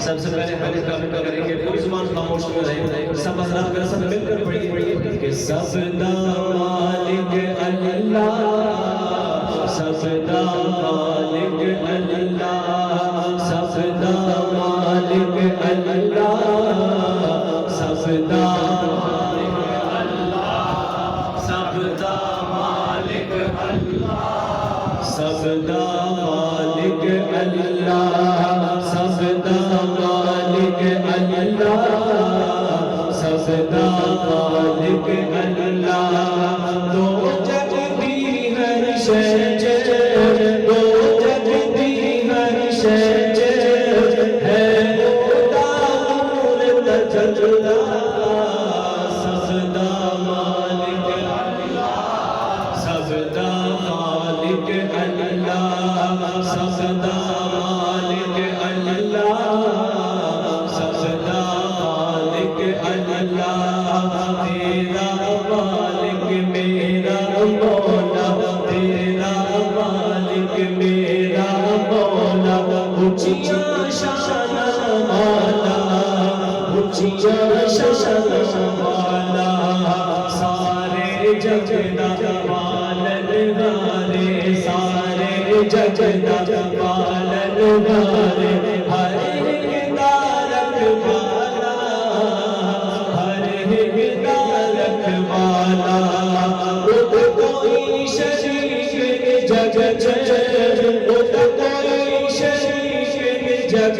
سب سے پہلے ہم کا ذکر کریں گے، پوری زبان خاموش ہو رہے، سب حضرات میرے ساتھ مل کر پڑھیے کہ سب دا مالک اللہ، سب دا مالک اللہ، سب دا مالک اللہ، سب دا مالک اللہ، سب دا مالک اللہ، سب دا مالک اللہ، سب دا مالک اللہ، سب دا مالک اللہ، دو جگ دی ہر شے دو جگ دی ہر شے ہے خدا نور تجلی، سب دا مالک اللہ، سب دا مالک اللہ، سب دا مالک اللہ، سب دا مالک اللہ، تیرا مالک میرا مولا، تیرا مالک میرا مولا، اونچیاں شان والا، اونچیاں شان والا، سارے جگ دا پالن ہارے، سارے جگ دا پالن ہارے، ہر ایک دا رکھوالا، ہر ایک دا رکھوالا، خود کوئی شریک جگ خود کوئی شریک جگ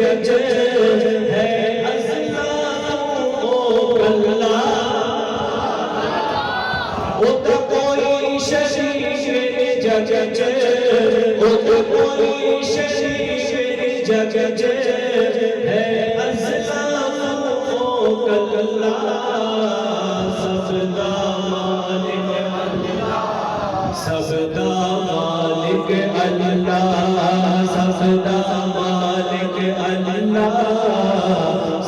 ہے اللہ اللہ، خود کوئی شریک جگ خود کوئی شریک جگ ہے اللہ اللہ، سب دا مالک اللہ، سب دا مالک اللہ، سب دا مالک اللہ،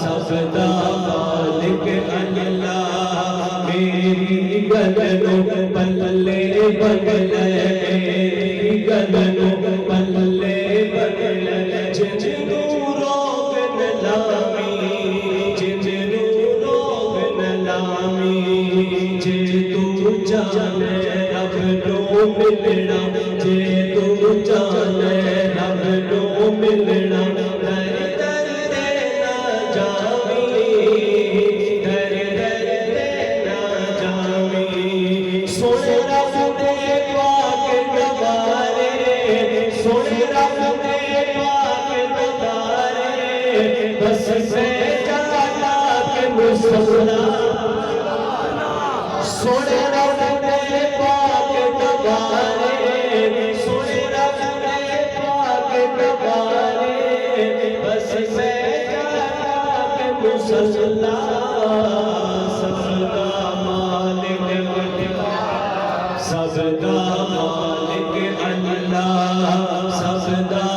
سب دا مالک اللہ، میری گگنوں پلے بگلے، میری گگنوں پلے بگلے، جنوں روک نہ لامی، جنوں روک نہ لامی، جے تو جانے رب نو ملنا، جے تو جانے رب نو ملنا، در در دینا جامی، در در دینا جامی، سن رب دے پاک نوارے، سن رب دے پاک نوارے، بس سجادہ کے مصطفیٰ، سن رب دے پاک نوارے، سن رب دے پاک نوارے، بس سجادہ کے مصطفیٰ، سب دا مالک اللہ، سب دا مالک اللہ، سب دا